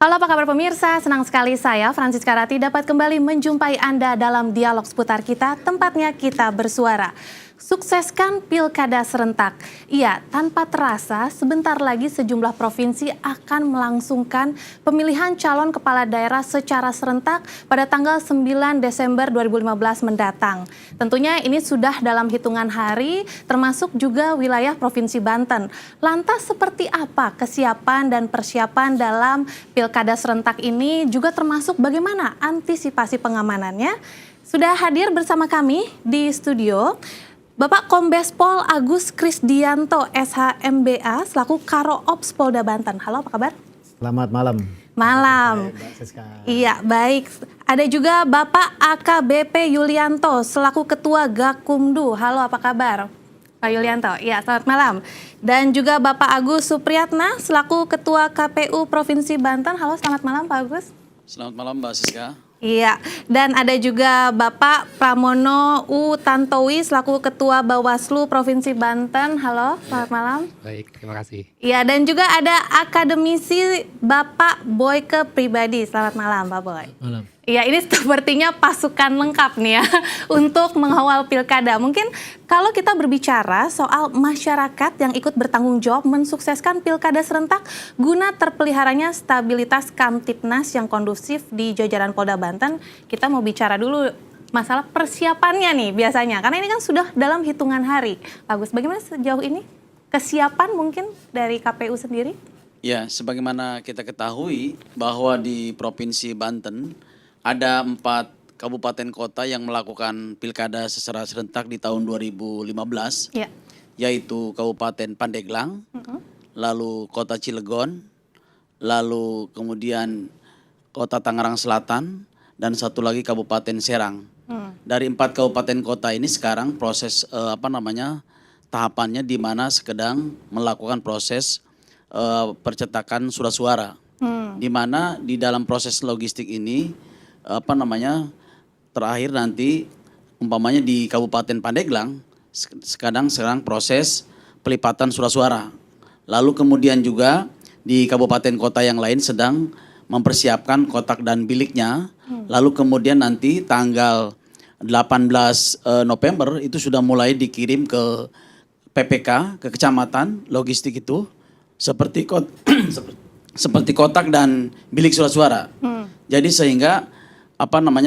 Halo, apa kabar pemirsa? Senang sekali saya, Francisca Rati, dapat kembali menjumpai Anda dalam dialog seputar kita, tempatnya kita bersuara. Sukseskan Pilkada serentak. Iya, tanpa terasa, sebentar lagi sejumlah provinsi akan melangsungkan pemilihan calon kepala daerah secara serentak pada tanggal 9 Desember 2015 mendatang. Tentunya ini sudah dalam hitungan hari, termasuk juga wilayah Provinsi Banten. Lantas seperti apa kesiapan dan persiapan dalam Pilkada serentak ini, juga termasuk bagaimana antisipasi pengamanannya? Sudah hadir bersama kami di studio Bapak Kombes Pol Agus Krisdianto, SHMBA, selaku Karo Ops Polda Banten. Halo, apa kabar? Selamat malam. Malam. Iya, baik. Ada juga Bapak AKBP Yulianto, selaku Ketua Gakumdu. Halo, apa kabar, Pak Yulianto? Iya, selamat malam. Dan juga Bapak Agus Supriyatna, selaku Ketua KPU Provinsi Banten. Halo, selamat malam Pak Agus. Selamat malam Mbak Siska. Iya, dan ada juga Bapak Pramono U. Tantowi selaku Ketua Bawaslu Provinsi Banten. Halo, selamat malam. Baik, terima kasih. Iya, dan juga ada akademisi Bapak Boyke Pribadi. Selamat malam, Pak Boy. Malam. Iya, ini sepertinya pasukan lengkap nih ya untuk mengawal pilkada. Mungkin kalau kita berbicara soal masyarakat yang ikut bertanggung jawab mensukseskan pilkada serentak guna terpeliharanya stabilitas Kamtipnas yang kondusif di jajaran Polda Banten, kita mau bicara dulu masalah persiapannya nih biasanya. Karena ini kan sudah dalam hitungan hari. Bagus, bagaimana sejauh ini kesiapan mungkin dari KPU sendiri? Ya, sebagaimana kita ketahui bahwa di Provinsi Banten ada 4 kabupaten kota yang melakukan pilkada secara serentak di tahun 2015, ya, yaitu Kabupaten Pandeglang, lalu Kota Cilegon, lalu kemudian Kota Tangerang Selatan, dan satu lagi Kabupaten Serang. Dari 4 kabupaten kota ini sekarang proses tahapannya di mana sedang melakukan proses percetakan surat suara, di mana di dalam proses logistik ini terakhir nanti umpamanya di Kabupaten Pandeglang sekarang proses pelipatan surat suara. Lalu kemudian juga di kabupaten kota yang lain sedang mempersiapkan kotak dan biliknya. Lalu kemudian nanti tanggal 18 November itu sudah mulai dikirim ke PPK, ke kecamatan logistik itu seperti seperti kotak dan bilik surat suara. Jadi sehingga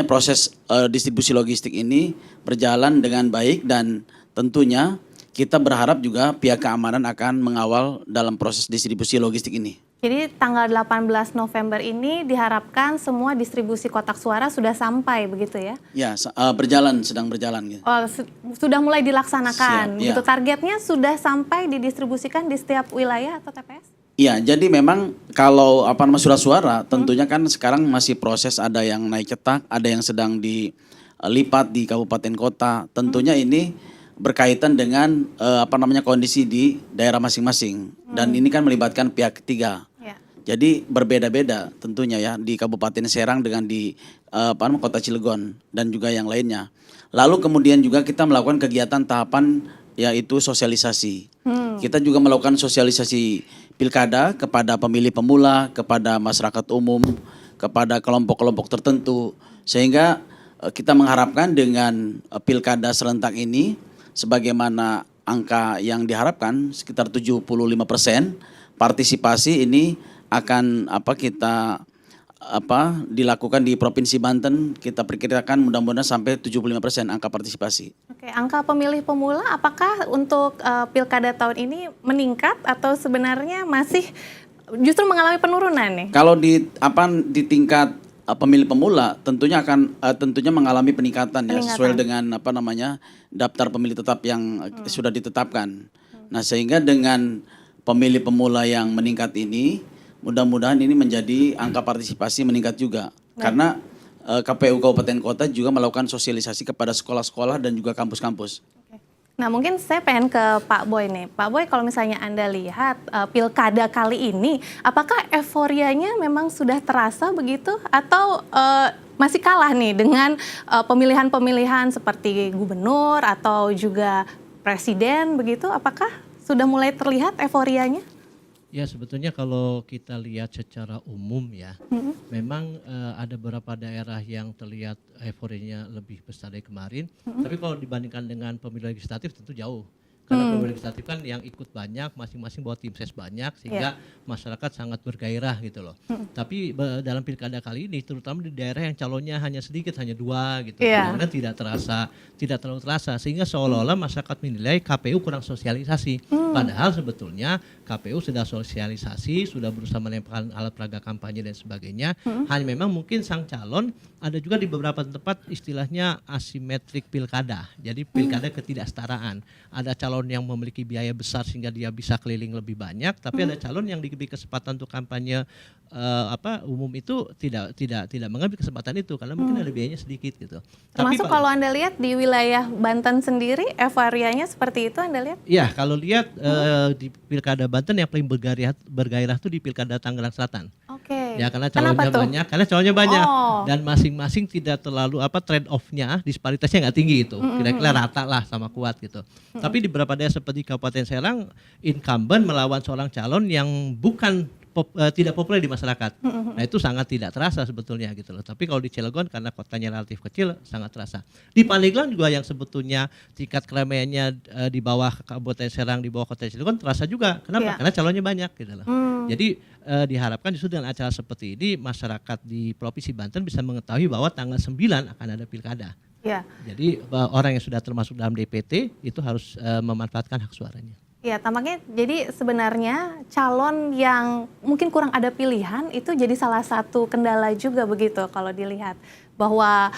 proses distribusi logistik ini berjalan dengan baik, dan tentunya kita berharap juga pihak keamanan akan mengawal dalam proses distribusi logistik ini. Jadi tanggal 18 November ini diharapkan semua distribusi kotak suara sudah sampai begitu ya? Ya, sedang berjalan. Gitu. Oh, sudah mulai dilaksanakan. Siap, gitu. ya. Targetnya sudah sampai didistribusikan di setiap wilayah atau TPS? Iya, jadi memang kalau surat suara tentunya kan sekarang masih proses, ada yang naik cetak, ada yang sedang dilipat di kabupaten kota. Tentunya ini berkaitan dengan kondisi di daerah masing-masing, dan ini kan melibatkan pihak ketiga. Ya. Jadi berbeda-beda tentunya ya di Kabupaten Serang dengan di Kota Cilegon dan juga yang lainnya. Lalu kemudian juga kita melakukan kegiatan tahapan yaitu sosialisasi. Kita juga melakukan sosialisasi pilkada kepada pemilih pemula, kepada masyarakat umum, kepada kelompok-kelompok tertentu, sehingga kita mengharapkan dengan pilkada serentak ini sebagaimana angka yang diharapkan sekitar 75% partisipasi ini akan dilakukan di Provinsi Banten. Kita perkirakan mudah-mudahan sampai 75% angka partisipasi. Oke, angka pemilih pemula apakah untuk pilkada tahun ini meningkat atau sebenarnya masih justru mengalami penurunan nih? Kalau di tingkat pemilih pemula tentunya akan mengalami peningkatan ya, sesuai dengan daftar pemilih tetap yang sudah ditetapkan. Nah, sehingga dengan pemilih pemula yang meningkat ini, mudah-mudahan ini menjadi angka partisipasi meningkat juga. Karena KPU Kabupaten Kota juga melakukan sosialisasi kepada sekolah-sekolah dan juga kampus-kampus. Nah, mungkin saya pengen ke Pak Boy nih. Pak Boy, kalau misalnya Anda lihat pilkada kali ini, apakah euforianya memang sudah terasa begitu? Atau masih kalah nih dengan pemilihan-pemilihan seperti gubernur atau juga presiden begitu? Apakah sudah mulai terlihat euforianya? Ya sebetulnya kalau kita lihat secara umum ya, memang ada beberapa daerah yang terlihat euforianya lebih besar dari kemarin. Tapi kalau dibandingkan dengan pemilu legislatif tentu jauh. Karena pemilu legislatif kan yang ikut banyak, masing-masing bawa tim ses banyak, sehingga masyarakat sangat bergairah gitu loh. Tapi dalam pilkada kali ini, terutama di daerah yang calonnya hanya sedikit, hanya 2 gitu, kadang-kadang tidak terlalu terasa, sehingga seolah-olah masyarakat menilai KPU kurang sosialisasi. Padahal sebetulnya KPU sudah sosialisasi, sudah berusaha melemparkan alat peraga kampanye dan sebagainya. Hanya memang mungkin sang calon ada juga di beberapa tempat istilahnya asimetrik pilkada. Jadi pilkada ketidaksetaraan. Ada calon yang memiliki biaya besar sehingga dia bisa keliling lebih banyak, tapi ada calon yang diberi kesempatan untuk kampanye umum itu tidak mengambil kesempatan itu karena mungkin ada biayanya sedikit gitu. Termasuk kalau Anda lihat di wilayah Banten sendiri, euforianya seperti itu Anda lihat? Ya, kalau lihat di pilkada Banten yang paling bergairah tuh di pilkada Tangerang Selatan. Oke. Ya karena calonnya banyak Oh. dan masing-masing tidak terlalu trade off-nya, disparitasnya nggak tinggi itu, kira-kira rata lah sama kuat gitu. Tapi di beberapa daerah seperti Kabupaten Serang, incumbent melawan seorang calon yang bukan tidak populer di masyarakat. Nah itu sangat tidak terasa sebetulnya gitu loh. Tapi kalau di Cilegon karena kotanya relatif kecil sangat terasa. Di Pandeglang juga yang sebetulnya tingkat keramaiannya di bawah Kabupaten Serang, di bawah kota Cilegon terasa juga. Kenapa? Karena calonnya banyak gitu loh. Jadi diharapkan justru dengan acara seperti ini masyarakat di Provinsi Banten bisa mengetahui bahwa tanggal 9 akan ada pilkada. Ya. Jadi orang yang sudah termasuk dalam DPT itu harus memanfaatkan hak suaranya. Ya, tampaknya jadi sebenarnya calon yang mungkin kurang ada pilihan itu jadi salah satu kendala juga begitu kalau dilihat bahwa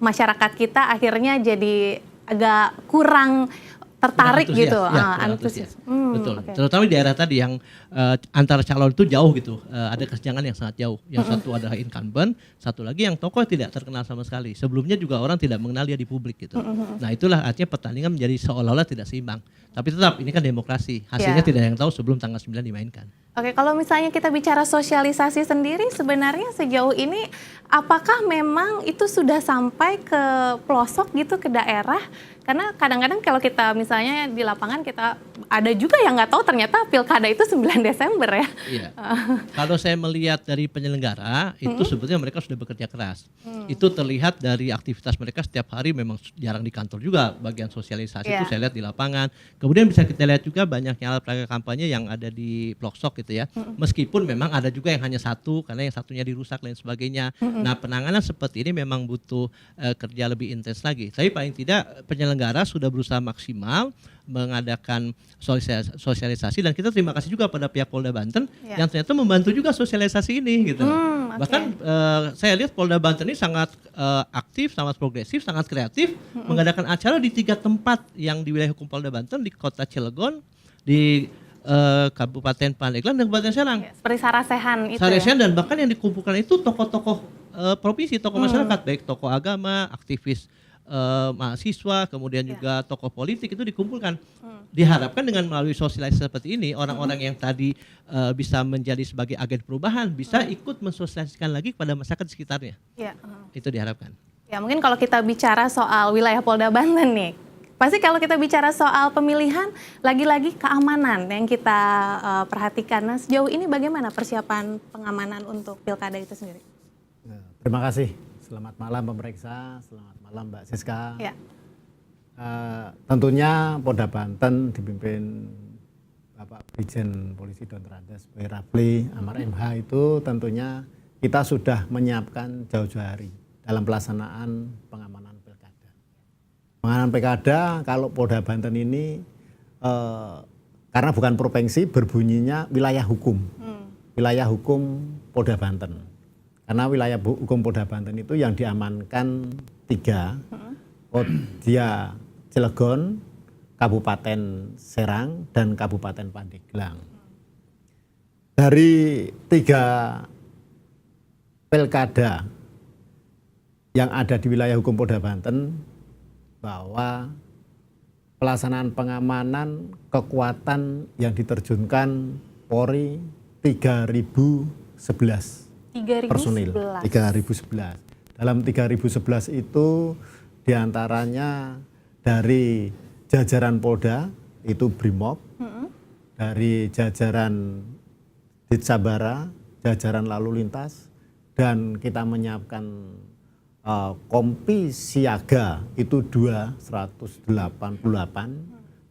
masyarakat kita akhirnya jadi agak kurang tertarik gitu, antusias. Betul. Okay. Terutama di daerah tadi yang antara calon itu jauh gitu, ada kesenjangan yang sangat jauh. Yang satu adalah incumbent, satu lagi yang tokoh tidak terkenal sama sekali. Sebelumnya juga orang tidak mengenal dia di publik gitu. Nah itulah artinya pertandingan menjadi seolah-olah tidak seimbang. Tapi tetap ini kan demokrasi, hasilnya tidak ada yang tahu sebelum tanggal 9 dimainkan. Oke, kalau misalnya kita bicara sosialisasi sendiri, sebenarnya sejauh ini apakah memang itu sudah sampai ke pelosok gitu, ke daerah? Karena kadang-kadang kalau kita misalnya di lapangan kita ada juga yang nggak tahu ternyata pilkada itu 9 Desember ya. Iya. Kalau saya melihat dari penyelenggara itu sebetulnya mereka sudah bekerja keras. Itu terlihat dari aktivitas mereka setiap hari, memang jarang di kantor juga bagian sosialisasi itu saya lihat di lapangan. Kemudian bisa kita lihat juga banyaknya alat peraga kampanye yang ada di pelosok gitu ya. Meskipun memang ada juga yang hanya satu karena yang satunya dirusak dan sebagainya. Nah penanganan seperti ini memang butuh kerja lebih intens lagi. Tapi paling tidak penyelenggara sudah berusaha maksimal mengadakan sosialisasi dan kita terima kasih juga pada pihak Polda Banten yang ternyata membantu juga sosialisasi ini gitu. Bahkan saya lihat Polda Banten ini sangat aktif, sangat progresif, sangat kreatif mengadakan acara di 3 tempat yang di wilayah hukum Polda Banten, di Kota Cilegon, di Kabupaten Pandeglang dan Kabupaten Serang. Ya, seperti Sarasehan itu. Sarasehan dan bahkan yang dikumpulkan itu tokoh-tokoh provinsi, tokoh masyarakat, baik tokoh agama, aktivis mahasiswa, kemudian juga tokoh politik itu dikumpulkan. Diharapkan dengan melalui sosialisasi seperti ini, orang-orang yang tadi bisa menjadi sebagai agen perubahan bisa ikut mensosialisasikan lagi kepada masyarakat di sekitarnya. Ya. Itu diharapkan. Ya, mungkin kalau kita bicara soal wilayah Polda Banten nih, pasti kalau kita bicara soal pemilihan, lagi-lagi keamanan yang kita perhatikan. Nah, sejauh ini bagaimana persiapan pengamanan untuk pilkada itu sendiri? Terima kasih. Selamat malam pemeriksa, selamat malam Mbak Siska. Ya. Tentunya Polda Banten dipimpin Bapak Brigjen Polisi Dr. Andes Boy Rapli, Amar MH itu tentunya kita sudah menyiapkan jauh-jauh hari dalam pelaksanaan pengamanan pilkada. Pengamanan pilkada kalau Polda Banten ini karena bukan provinsi berbunyinya wilayah hukum. Wilayah hukum Polda Banten. Karena wilayah hukum Polda Banten itu yang diamankan 3, dia Cilegon, Kabupaten Serang, dan Kabupaten Pandeglang. Dari 3 pilkada yang ada di wilayah hukum Polda Banten, bahwa pelaksanaan pengamanan kekuatan yang diterjunkan Polri 3.011. 3.011. Personil 3.011. Dalam 3.011 itu diantaranya dari jajaran Polda itu Brimob, dari jajaran Sabara, jajaran lalu lintas, dan kita menyiapkan kompi siaga itu 188.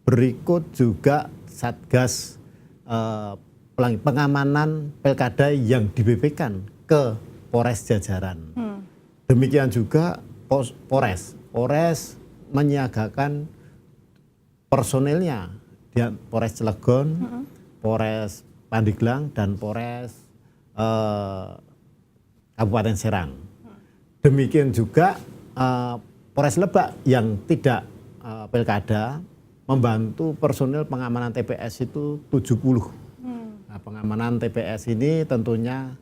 Berikut juga Satgas pengamanan pilkada yang dibebekan ke Polres jajaran. Demikian juga Polres menyiagakan personilnya di Polres Cilegon, Polres Pandeglang, dan Polres Kabupaten Serang. Demikian juga Polres Lebak yang tidak pilkada membantu personil pengamanan TPS itu 70. Nah, pengamanan TPS ini tentunya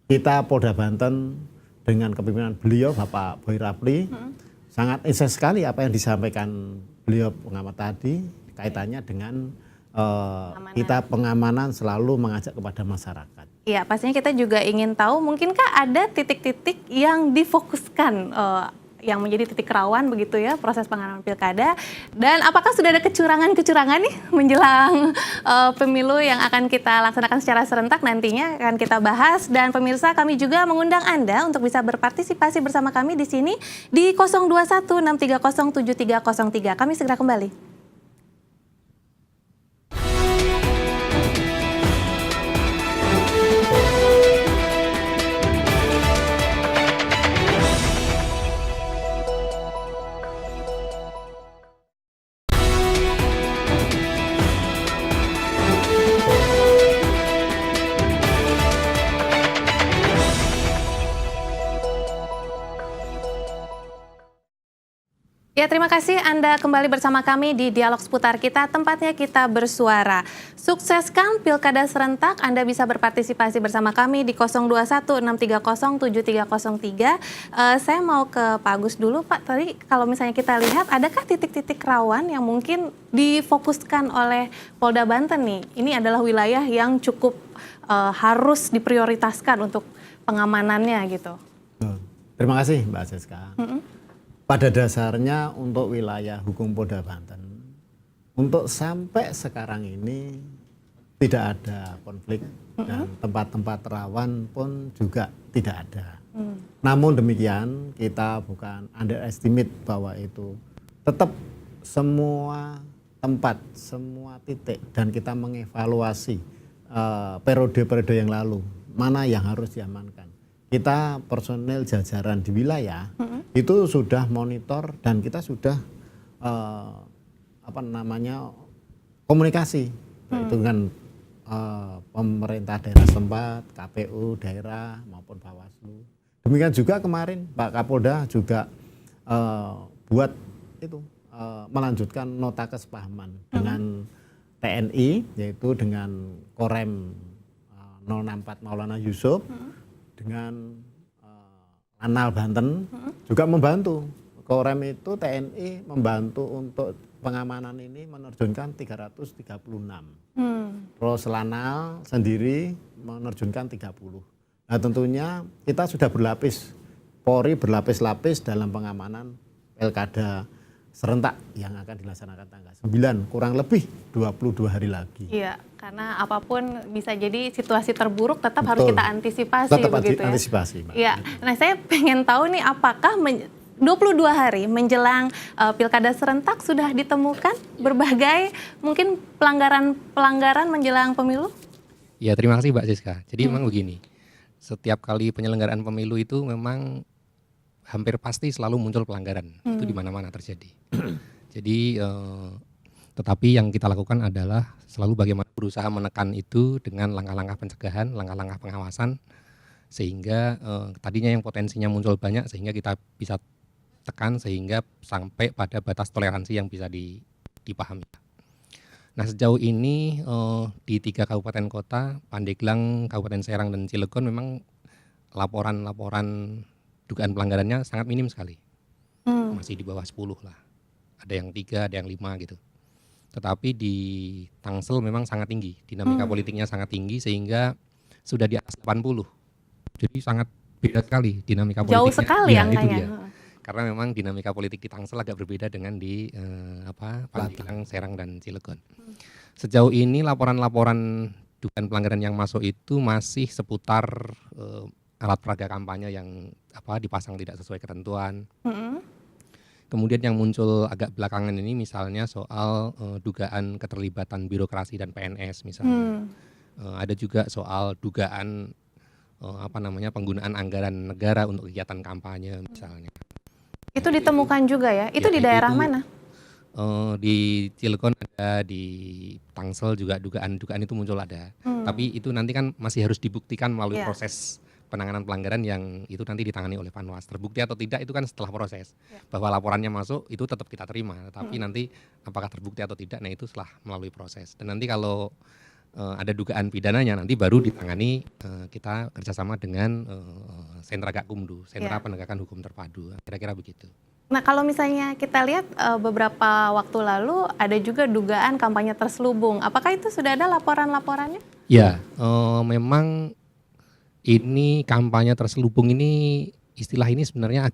kita Polda Banten dengan kepemimpinan beliau Bapak Boy Rapli sangat insight sekali apa yang disampaikan beliau pengamat tadi kaitannya dengan kita pengamanan selalu mengajak kepada masyarakat. Iya, pastinya kita juga ingin tahu mungkinkah ada titik-titik yang difokuskan yang menjadi titik rawan begitu ya proses pengamanan pilkada, dan apakah sudah ada kecurangan-kecurangan nih menjelang pemilu yang akan kita laksanakan secara serentak nantinya akan kita bahas. Dan pemirsa, kami juga mengundang Anda untuk bisa berpartisipasi bersama kami di sini di 0216307303. Kami segera kembali. Ya, terima kasih Anda kembali bersama kami di Dialog Seputar Kita, tempatnya kita bersuara. Sukseskan Pilkada serentak, Anda bisa berpartisipasi bersama kami di 0216307303. Saya mau ke Pak Agus dulu, Pak. Tadi kalau misalnya kita lihat, adakah titik-titik rawan yang mungkin difokuskan oleh Polda Banten nih? Ini adalah wilayah yang cukup harus diprioritaskan untuk pengamanannya gitu. Terima kasih Mbak Siska. Pada dasarnya untuk wilayah hukum Polda Banten, untuk sampai sekarang ini tidak ada konflik dan tempat-tempat rawan pun juga tidak ada. Namun demikian kita bukan underestimate bahwa itu tetap semua tempat, semua titik, dan kita mengevaluasi periode-periode yang lalu mana yang harus diamankan. Kita personel jajaran di wilayah itu sudah monitor dan kita sudah komunikasi itu dengan pemerintah daerah setempat, KPU daerah maupun Bawaslu. Demikian juga kemarin Pak Kapolda juga buat itu melanjutkan nota kesepahaman dengan TNI, yaitu dengan Korem 064 Maulana Yusuf, dengan Lanal Banten juga membantu. Korem itu TNI membantu untuk pengamanan ini menerjunkan 336. Terus Lanal sendiri menerjunkan 30. Nah tentunya kita sudah berlapis, Polri berlapis-lapis dalam pengamanan pilkada serentak yang akan dilaksanakan tanggal 9, kurang lebih 22 hari lagi. Iya, karena apapun bisa jadi situasi terburuk tetap Betul. harus kita antisipasi tetap begitu ya. antisipasi, Mbak. Iya. Nah, saya pengen tahu nih apakah 22 hari menjelang pilkada serentak sudah ditemukan berbagai mungkin pelanggaran menjelang pemilu? Ya, terima kasih Mbak Siska. Jadi memang begini. Setiap kali penyelenggaraan pemilu itu memang hampir pasti selalu muncul pelanggaran. Itu di mana-mana terjadi. Jadi tetapi yang kita lakukan adalah selalu bagaimana berusaha menekan itu dengan langkah-langkah pencegahan, langkah-langkah pengawasan, sehingga tadinya yang potensinya muncul banyak sehingga kita bisa tekan sehingga sampai pada batas toleransi yang bisa dipahami. Nah sejauh ini di 3 kabupaten kota, Pandeglang, Kabupaten Serang, dan Cilegon memang laporan-laporan dugaan pelanggarannya sangat minim sekali. Masih di bawah 10 lah. Ada yang 3, ada yang 5 gitu. Tetapi di Tangsel memang sangat tinggi, dinamika politiknya sangat tinggi sehingga sudah di atas 80. Jadi sangat beda sekali dinamika politiknya. Jauh sekali ya, angkanya. itu dia. karena memang dinamika politik di Tangsel agak berbeda dengan di Pandeglang, Serang dan Cilegon. Sejauh ini laporan-laporan dugaan pelanggaran yang masuk itu masih seputar alat peraga kampanye yang dipasang tidak sesuai ketentuan. Kemudian yang muncul agak belakangan ini misalnya soal dugaan keterlibatan birokrasi dan PNS misalnya. Ada juga soal dugaan penggunaan anggaran negara untuk kegiatan kampanye misalnya. Itu ditemukan juga ya? Itu di daerah mana? Di Cilegon ada, di Tangsel juga dugaan itu muncul ada. Tapi itu nanti kan masih harus dibuktikan melalui proses penanganan pelanggaran yang itu nanti ditangani oleh Panwas. Terbukti atau tidak itu kan setelah proses. Bahwa laporannya masuk itu tetap kita terima. Tapi nanti apakah terbukti atau tidak, nah itu setelah melalui proses. Dan nanti kalau ada dugaan pidananya nanti baru ditangani, kita kerjasama dengan Sentra Gakumdu, Sentra Penegakan Hukum Terpadu, kira-kira begitu. Nah kalau misalnya kita lihat beberapa waktu lalu ada juga dugaan kampanye terselubung, apakah itu sudah ada laporan-laporannya? Ya, memang ini kampanye terselubung ini, istilah ini sebenarnya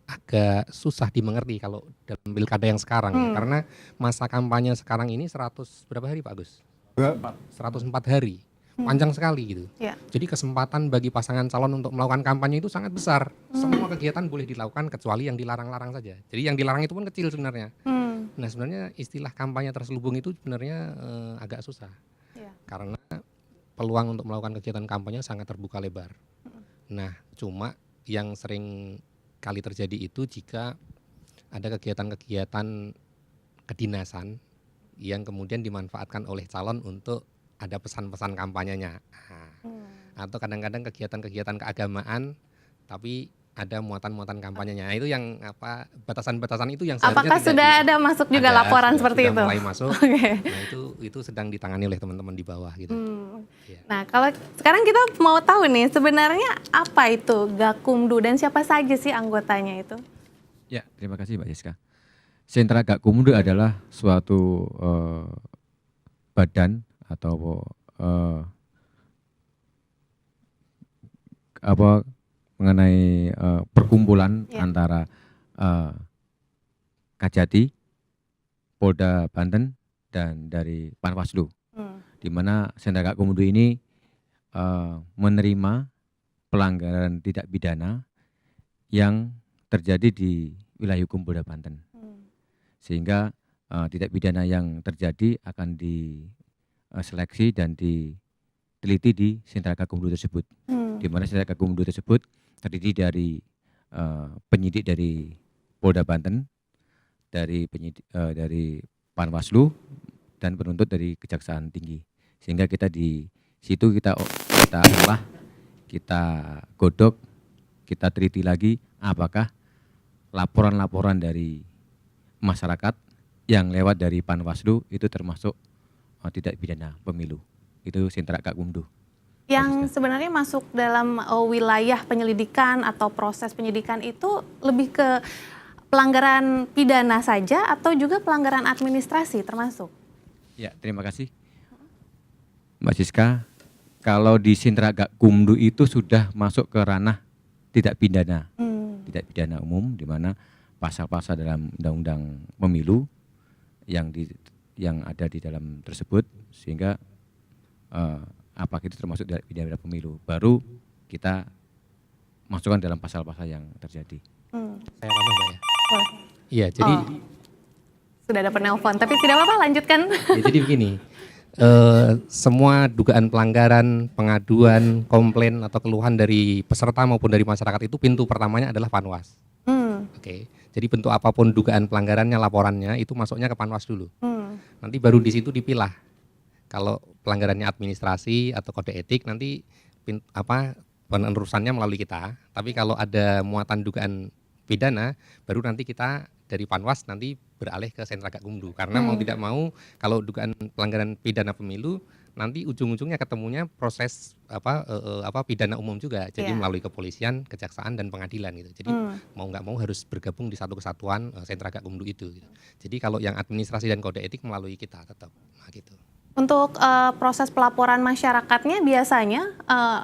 agak susah dimengerti kalau dalam pilkada yang sekarang, karena masa kampanye sekarang ini 100 berapa hari Pak Agus? 104 hari, panjang sekali gitu. Jadi kesempatan bagi pasangan calon untuk melakukan kampanye itu sangat besar. Semua kegiatan boleh dilakukan kecuali yang dilarang-larang saja. Jadi yang dilarang itu pun kecil sebenarnya. Nah sebenarnya istilah kampanye terselubung itu sebenarnya agak susah. Karena peluang untuk melakukan kegiatan kampanye sangat terbuka lebar. Nah cuma yang sering kali terjadi itu jika ada kegiatan-kegiatan kedinasan yang kemudian dimanfaatkan oleh calon untuk ada pesan-pesan kampanyenya. Atau kadang-kadang kegiatan-kegiatan keagamaan tapi ada muatan-muatan kampanyenya. Itu yang batasan-batasan itu yang seharusnya apakah sudah ada masuk juga laporan seperti itu? Mulai masuk. Nah itu sedang ditangani oleh teman-teman di bawah gitu. Nah kalau sekarang kita mau tahu nih sebenarnya apa itu Gakumdu dan siapa saja sih anggotanya itu? Ya, terima kasih Mbak Siska. Sentra Gakumdu adalah suatu badan atau mengenai perkumpulan antara Kajati, Polda Banten dan dari Panwaslu, di mana Sentra Gakumdu ini menerima pelanggaran tidak pidana yang terjadi di wilayah hukum Polda Banten. Sehingga tidak pidana yang terjadi akan diseleksi dan diteliti di Sentra Gakumdu tersebut. Di mana Sentra Gakumdu tersebut terdiri dari penyidik dari Polda Banten, dari Panwaslu dan penuntut dari Kejaksaan Tinggi. Sehingga kita di situ kita olah, kita godok, kita teliti lagi apakah laporan-laporan dari masyarakat yang lewat dari Panwaslu itu termasuk tidak pidana pemilu. Itu Sentra Gakumdu. Yang sebenarnya masuk dalam wilayah penyelidikan atau proses penyidikan itu lebih ke pelanggaran pidana saja atau juga pelanggaran administrasi termasuk? Ya, terima kasih Mbak Siska. Kalau di Sentra Gakumdu itu sudah masuk ke ranah tidak pidana, tidak pidana umum, di mana pasal-pasal dalam Undang-Undang Pemilu yang ada di dalam tersebut, sehingga apakah itu termasuk dari pidana pemilu, baru kita masukkan dalam pasal-pasal yang terjadi. Saya tambah Mbak ya. Boleh. Iya, jadi Sudah ada penelpon, tapi tidak apa-apa lanjutkan. ya, jadi begini. Semua dugaan pelanggaran, pengaduan, komplain atau keluhan dari peserta maupun dari masyarakat itu pintu pertamanya adalah Panwas. Oke. Jadi bentuk apapun dugaan pelanggarannya, laporannya itu masuknya ke Panwas dulu. Nanti baru di situ dipilah. Kalau pelanggarannya administrasi atau kode etik nanti penerusannya melalui kita. Tapi kalau ada muatan dugaan pidana, baru nanti kita dari Panwas nanti beralih ke Sentra Gakumdu. Karena mau tidak mau kalau dugaan pelanggaran pidana pemilu nanti ujung-ujungnya ketemunya proses pidana umum juga. Jadi melalui kepolisian, kejaksaan dan pengadilan gitu. Jadi mau nggak mau harus bergabung di satu kesatuan Sentra Gakumdu itu gitu. Jadi kalau yang administrasi dan kode etik melalui kita tetap gitu. Untuk proses pelaporan masyarakatnya biasanya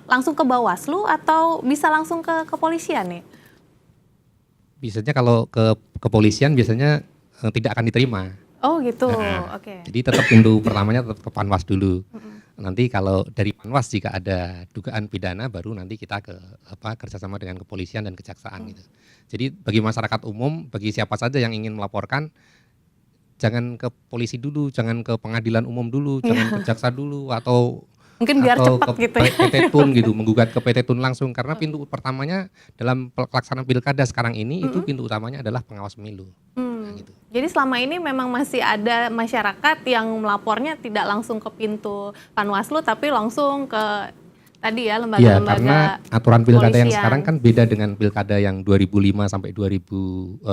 langsung ke Bawaslu atau bisa langsung ke kepolisian nih? biasanya kalau ke kepolisian biasanya tidak akan diterima. Oh gitu, Nah, oke. Jadi tetap pintu pertamanya tetap ke Panwas dulu. Nanti kalau dari Panwas jika ada dugaan pidana baru nanti kita ke kerjasama dengan kepolisian dan kejaksaan gitu. Jadi bagi masyarakat umum, bagi siapa saja yang ingin melaporkan, jangan ke polisi dulu, jangan ke pengadilan umum dulu, jangan ke jaksa dulu atau Mungkin biar cepat ke gitu ya. PT Tun gitu, menggugat ke PT Tun langsung karena pintu pertamanya dalam pelaksanaan pilkada sekarang ini itu pintu utamanya adalah pengawas pemilu. Nah, gitu. Jadi selama ini memang masih ada masyarakat yang melapornya tidak langsung ke pintu Panwaslu tapi langsung ke tadi ya Iya, lembaga-lembaga karena aturan pilkada yang kepolisian. sekarang kan beda dengan pilkada yang 2005 sampai 13.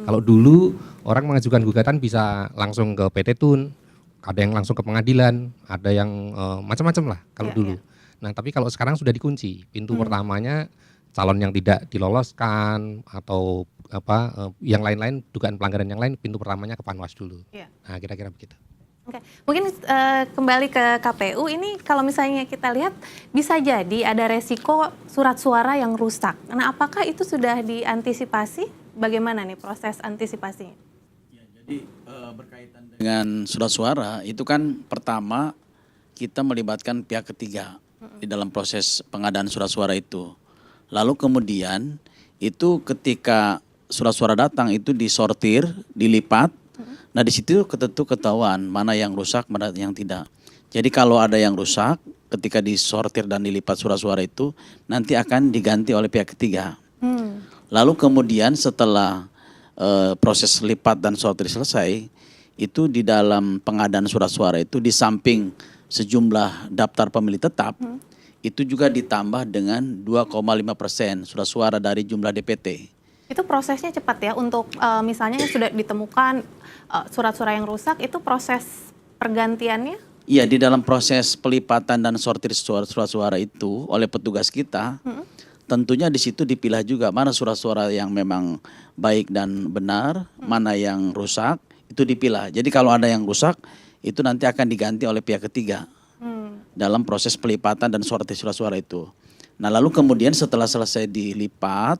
Kalau dulu orang mengajukan gugatan bisa langsung ke PT Tun, ada yang langsung ke pengadilan, ada yang macam-macam lah kalau Iya, dulu. Nah, tapi kalau sekarang sudah dikunci. Pintu pertamanya calon yang tidak diloloskan atau yang lain-lain dugaan pelanggaran yang lain pintu pertamanya ke Panwas dulu. Iya. Nah, kira-kira begitu. Oke, mungkin kembali ke KPU ini kalau misalnya kita lihat bisa jadi ada resiko surat suara yang rusak. Nah, apakah itu sudah diantisipasi? Bagaimana nih proses antisipasinya? Jadi berkaitan dengan surat suara itu kan pertama kita melibatkan pihak ketiga di dalam proses pengadaan surat suara itu. Lalu kemudian itu ketika surat suara datang itu disortir, dilipat. Nah di situ tentu ketahuan mana yang rusak, mana yang tidak. Jadi kalau ada yang rusak ketika disortir dan dilipat surat suara itu nanti akan diganti oleh pihak ketiga. Lalu kemudian setelah proses lipat dan sortir selesai, itu di dalam pengadaan surat suara itu di samping sejumlah daftar pemilih tetap, itu juga ditambah dengan 2,5% surat suara dari jumlah DPT. Itu prosesnya cepat ya untuk misalnya yang sudah ditemukan surat-surat yang rusak itu proses pergantiannya? Iya, di dalam proses pelipatan dan sortir surat suara itu oleh petugas kita, tentunya di situ dipilah juga mana surat suara yang memang baik dan benar, mana yang rusak, itu dipilah. Jadi kalau ada yang rusak, itu nanti akan diganti oleh pihak ketiga dalam proses pelipatan dan sortir surat suara itu. Nah lalu kemudian setelah selesai dilipat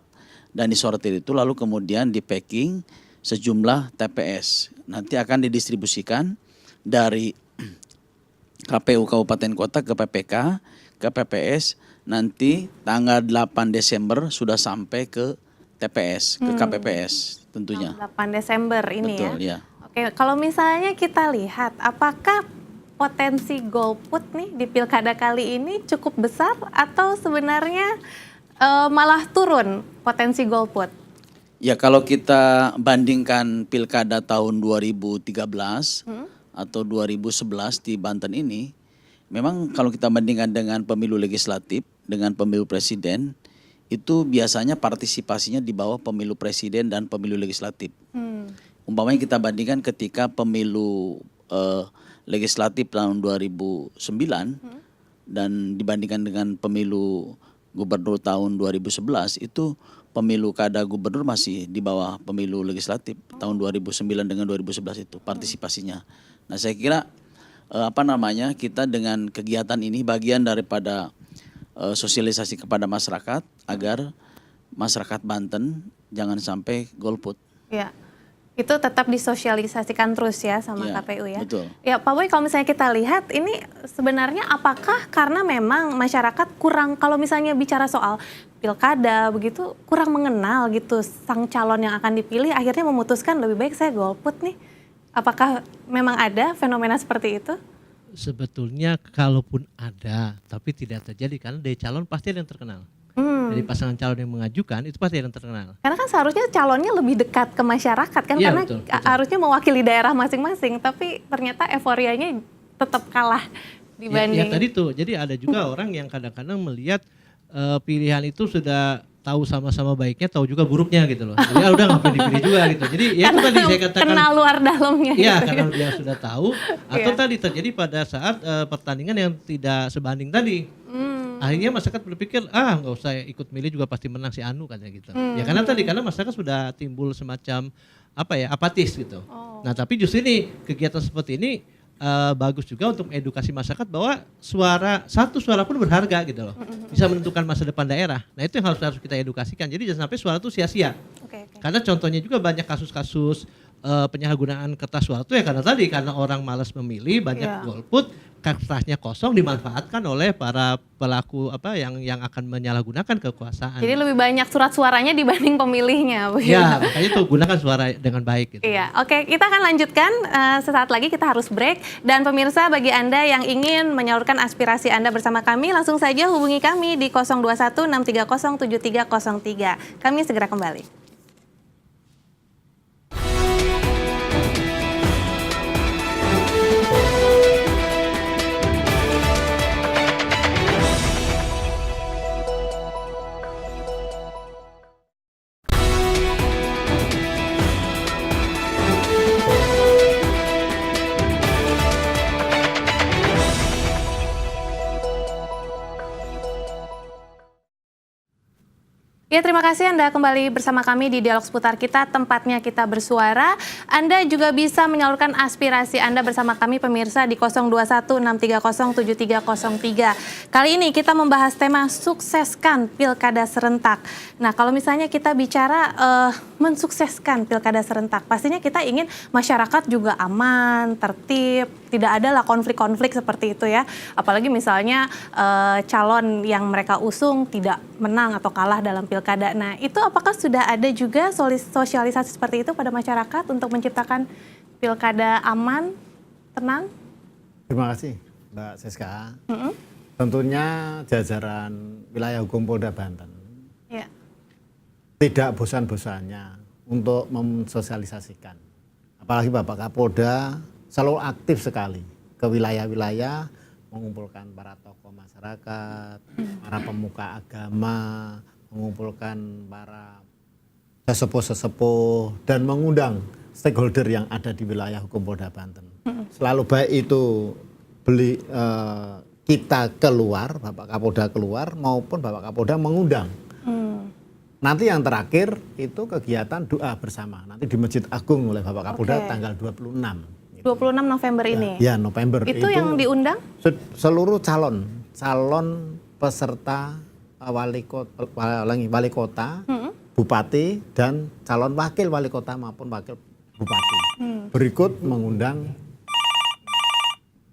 dan disortir itu, lalu kemudian di packing sejumlah TPS. Nanti akan didistribusikan dari KPU Kabupaten Kota ke PPK, ke PPS, nanti tanggal 8 Desember sudah sampai ke TPS, ke KPPS tentunya. 8 Desember ini. Betul, ya. Oke, kalau misalnya kita lihat apakah potensi golput nih di pilkada kali ini cukup besar atau sebenarnya malah turun potensi golput? Ya kalau kita bandingkan pilkada tahun 2013 atau 2011 di Banten ini, memang kalau kita bandingkan dengan pemilu legislatif, dengan pemilu presiden, itu biasanya partisipasinya di bawah pemilu presiden dan pemilu legislatif. Umpamanya kita bandingkan ketika pemilu legislatif tahun 2009 dan dibandingkan dengan pemilu gubernur tahun 2011, itu pemilu kada gubernur masih di bawah pemilu legislatif tahun 2009 dengan 2011 itu partisipasinya. Nah saya kira kita dengan kegiatan ini bagian daripada sosialisasi kepada masyarakat agar masyarakat Banten jangan sampai golput. Ya, itu tetap disosialisasikan terus ya sama Ya, KPU ya. betul. Ya Pak Boy, kalau misalnya kita lihat ini sebenarnya apakah karena memang masyarakat kurang, kalau misalnya bicara soal pilkada begitu, kurang mengenal gitu sang calon yang akan dipilih, akhirnya memutuskan lebih baik saya golput nih. Apakah memang ada fenomena seperti itu? Sebetulnya kalaupun ada, tapi tidak terjadi karena dari calon pasti ada yang terkenal. Dari pasangan calon yang mengajukan itu pasti ada yang terkenal. Karena kan seharusnya calonnya lebih dekat ke masyarakat kan, Iya, karena betul. harusnya mewakili daerah masing-masing, tapi ternyata euforianya tetap kalah dibanding. Ya tadi tuh, jadi ada juga orang yang kadang-kadang melihat pilihan itu sudah tahu sama-sama baiknya, tahu juga buruknya gitu loh. Jadi udah ngapain dipilih juga gitu. Jadi ya itu tadi saya katakan. Kenal luar dalamnya. Iya, gitu. karena dia sudah tahu. Atau Iya. tadi terjadi pada saat pertandingan yang tidak sebanding tadi. Akhirnya masyarakat berpikir, nggak usah ikut milih juga pasti menang si Anu katanya gitu. Ya karena masyarakat sudah timbul semacam apatis gitu. Nah tapi justru ini kegiatan seperti ini bagus juga untuk edukasi masyarakat bahwa satu suara pun berharga gitu loh. Bisa menentukan masa depan daerah. Nah, itu yang harus kita edukasikan. Jadi jangan sampai suara itu sia-sia. Oke. Karena contohnya juga banyak kasus-kasus penyalahgunaan kertas suara itu ya karena orang malas memilih, banyak golput, kertasnya kosong dimanfaatkan oleh para pelaku yang akan menyalahgunakan kekuasaan. Jadi lebih banyak surat suaranya dibanding pemilihnya. Ya, makanya itu gunakan suara dengan baik gitu. Iya, oke, kita akan lanjutkan sesaat lagi, kita harus break. Dan pemirsa, bagi Anda yang ingin menyalurkan aspirasi Anda bersama kami, langsung saja hubungi kami di 021-630-7303. Kami segera kembali. Ya, terima kasih Anda kembali bersama kami di Dialog Seputar Kita, tempatnya kita bersuara. Anda juga bisa menyalurkan aspirasi Anda bersama kami pemirsa di 021-630-7303. Kali ini kita membahas tema sukseskan pilkada serentak. Nah, kalau misalnya kita bicara mensukseskan pilkada serentak, pastinya kita ingin masyarakat juga aman, tertib, tidak ada lah konflik-konflik seperti itu ya. Apalagi misalnya calon yang mereka usung tidak menang atau kalah dalam pilkada. Nah, itu apakah sudah ada juga sosialisasi seperti itu pada masyarakat untuk menciptakan pilkada aman, tenang? Terima kasih Mbak Siska. Tentunya jajaran wilayah hukum Polda Banten tidak bosan-bosannya untuk mensosialisasikan. Apalagi Bapak Kapolda selalu aktif sekali ke wilayah-wilayah, mengumpulkan para tokoh masyarakat, para pemuka agama, mengumpulkan para sesepuh-sesepuh dan mengundang stakeholder yang ada di wilayah hukum Polda Banten. Selalu baik itu kita keluar, Bapak Kapolda keluar maupun Bapak Kapolda mengundang. Nanti yang terakhir itu kegiatan doa bersama nanti di Masjid Agung oleh Bapak Kapolda tanggal 26. 26 November ini. Ya, November. Itu yang diundang? Seluruh calon peserta wali kota, bupati dan calon wakil wali kota maupun wakil bupati.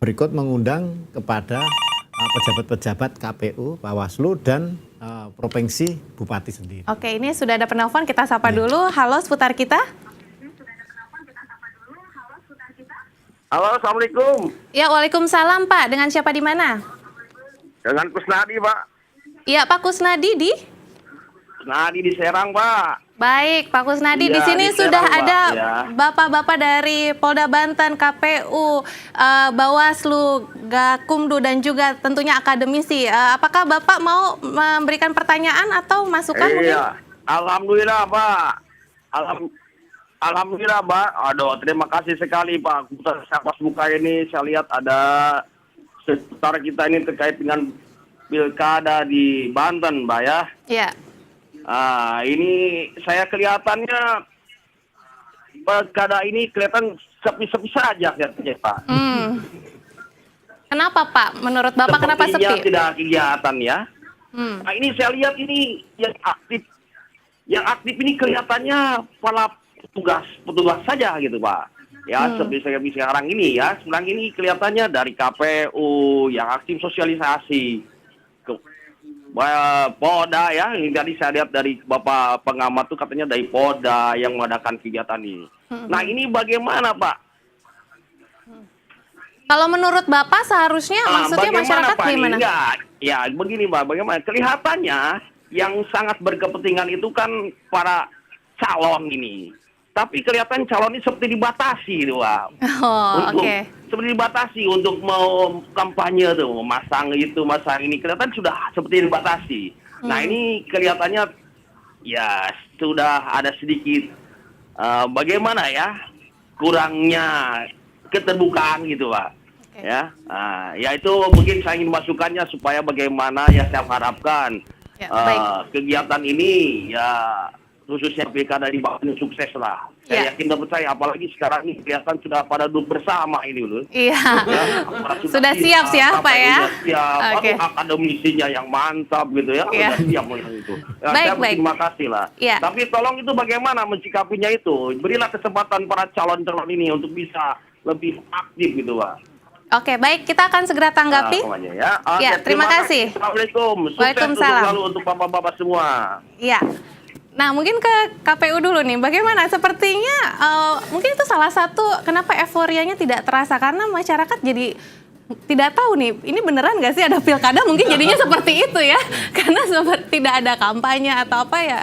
Berikut mengundang kepada pejabat-pejabat KPU, Bawaslu dan provinsi bupati sendiri. Oke, ini sudah ada penelpon, kita sapa dulu. Halo, seputar kita. Halo, Assalamualaikum. Ya, waalaikumsalam Pak. Dengan siapa di mana? Dengan Kusnadi, Pak. Iya, Pak Kusnadi di? Kusnadi di Serang, Pak. Baik, Pak Kusnadi. Iya, Di sini di sudah Serang, ada Pak, ya. bapak-bapak dari Polda Banten, KPU, Bawaslu, Gakumdu, dan juga tentunya akademisi. Apakah Bapak mau memberikan pertanyaan atau masukan mungkin? Iya, alhamdulillah, Pak. Alhamdulillah, Pak. Aduh, terima kasih sekali, Pak. Pas buka ini saya lihat ada seputar kita ini terkait dengan pilkada di Banten, Pak ya. Iya. Ini saya kelihatannya pilkada ini kelihatan sepi-sepi saja katanya, Pak. Kenapa Pak? Menurut Bapak kenapa Sepertinya sepi? tidak kegiatan ya. Nah, ini saya lihat ini yang aktif ini kelihatannya para petugas saja gitu, Pak. Ya, seperti sekarang ini ya, sekarang ini kelihatannya dari KPU yang aktif sosialisasi ke Polda ya. Ini tadi saya lihat dari Bapak pengamat tuh katanya dari Polda yang mengadakan kegiatan ini. Nah, ini bagaimana, Pak? Kalau menurut Bapak seharusnya maksudnya masyarakat Pak, gimana? Ya, begini, Pak. Bagaimana? Kelihatannya yang sangat berkepentingan itu kan para calon ini. Tapi kelihatan calon ini seperti dibatasi tuh, Pak. Oh, oke. Seperti dibatasi untuk mau kampanye tuh, masang ini kelihatan sudah seperti dibatasi. Nah, ini kelihatannya ya sudah ada sedikit bagaimana ya kurangnya keterbukaan gitu, Pak. Okay. Ya, ya itu mungkin saya ingin masukannya supaya bagaimana ya saya harapkan Ya, baik. kegiatan ini ya khususnya pilkada di bawah ini sukses lah. Ya. Saya yakin dan percaya, apalagi sekarang ini kelihatan sudah pada duduk bersama ini loh. Iya. Ya, aparat Sudah siap ya, Pak ya? KPU -nya siap. Oke. Aduh, akademisinya yang mantap gitu ya. Iya. Sudah siap yang itu. Ya, Baik, saya baik. berterima kasih lah. Iya. Tapi tolong itu bagaimana mencikapinya itu. Berilah kesempatan para calon-calon ini untuk bisa lebih aktif gitu, Pak. Oke, baik, kita akan segera tanggapi. Semuanya ya. Ya, Oke, terima kasih. Assalamualaikum. Sukses Waalaikumsalam. untuk selalu untuk bapak-bapak semua. Iya. Nah, mungkin ke KPU dulu nih. Bagaimana? Sepertinya mungkin itu salah satu kenapa euforianya tidak terasa karena masyarakat jadi tidak tahu nih, ini beneran nggak sih ada pilkada? Mungkin jadinya seperti itu ya, karena seperti tidak ada kampanye atau apa ya?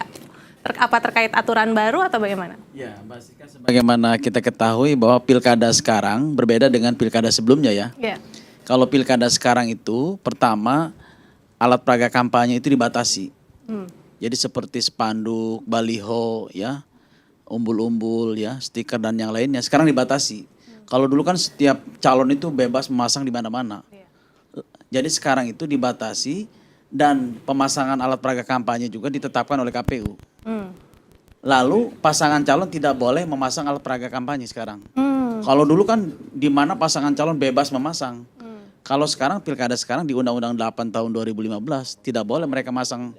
Apa terkait aturan baru atau bagaimana? Ya, Mbak Sika, sebagaimana kita ketahui bahwa pilkada sekarang berbeda dengan pilkada sebelumnya ya. Ya. Kalau pilkada sekarang itu, pertama alat peraga kampanye itu dibatasi. Jadi seperti spanduk, baliho, ya, umbul-umbul, ya, stiker dan yang lainnya sekarang dibatasi. Kalau dulu kan setiap calon itu bebas memasang di mana-mana. Jadi sekarang itu dibatasi dan pemasangan alat peraga kampanye juga ditetapkan oleh KPU. Lalu pasangan calon tidak boleh memasang alat peraga kampanye sekarang. Kalau dulu kan di mana pasangan calon bebas memasang. Kalau sekarang pilkada sekarang di Undang-Undang 8 tahun 2015 tidak boleh mereka masang.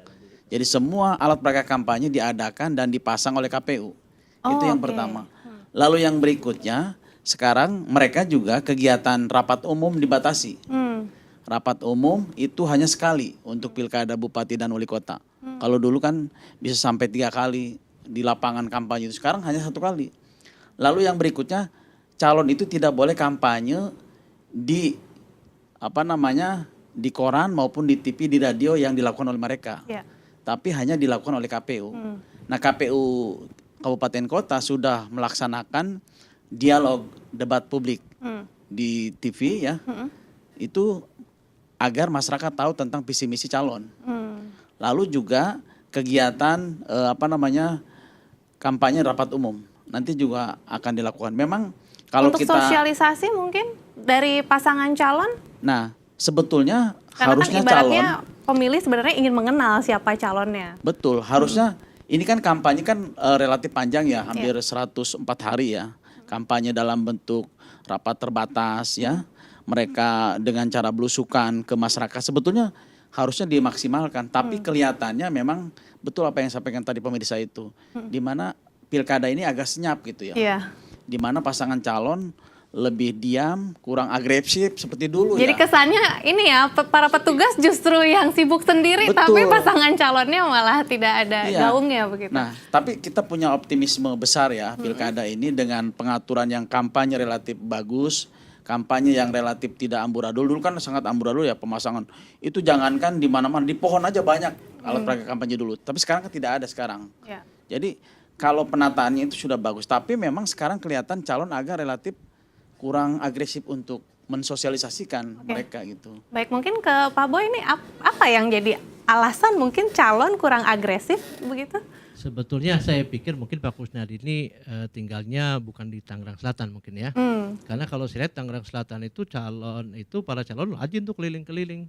Jadi semua alat peraga kampanye diadakan dan dipasang oleh KPU. Itu yang pertama. Lalu yang berikutnya sekarang mereka juga kegiatan rapat umum dibatasi. Rapat umum itu hanya sekali untuk pilkada bupati dan wali kota. Kalau dulu kan bisa sampai 3 kali di lapangan kampanye itu, sekarang hanya 1 kali. Lalu yang berikutnya calon itu tidak boleh kampanye di di koran maupun di TV, di radio yang dilakukan oleh mereka. Ya. Tapi hanya dilakukan oleh KPU. Nah, KPU kabupaten kota sudah melaksanakan dialog debat publik di TV ya. Itu agar masyarakat tahu tentang visi misi calon. Lalu juga kegiatan kampanye rapat umum nanti juga akan dilakukan. Memang kalau Untuk kita sosialisasi mungkin dari pasangan calon, nah sebetulnya karena harusnya kan ibaratnya calon pemilih sebenarnya ingin mengenal siapa calonnya. betul harusnya ini kan kampanye kan relatif panjang ya, hampir 104 hari ya. Kampanye dalam bentuk rapat terbatas ya. Mereka dengan cara belusukan ke masyarakat sebetulnya harusnya dimaksimalkan, tapi kelihatannya memang betul apa yang sampaikan tadi pemirsa itu. Di mana pilkada ini agak senyap gitu ya. Iya. Di mana pasangan calon lebih diam, kurang agresif seperti dulu Jadi ya. kesannya ini ya, para petugas justru yang sibuk sendiri, Betul. tapi pasangan calonnya malah tidak ada Iya. gaungnya begitu. Nah, tapi kita punya optimisme besar ya pilkada ini dengan pengaturan yang kampanye relatif bagus, kampanye yang relatif tidak amburadul. Dulu kan sangat amburadul ya pemasangan. Itu jangankan di mana-mana, di pohon aja banyak alat peraga kampanye dulu. Tapi sekarang kan tidak ada sekarang. Ya. Jadi kalau penataannya itu sudah bagus, tapi memang sekarang kelihatan calon agak relatif kurang agresif untuk mensosialisasikan mereka gitu. Baik, mungkin ke Pak Boy ini apa yang jadi alasan mungkin calon kurang agresif begitu? Sebetulnya saya pikir mungkin Pak Kusnadi ini tinggalnya bukan di Tangerang Selatan mungkin ya. Karena kalau saya lihat Tangerang Selatan itu para calon rajin tuh keliling-keliling.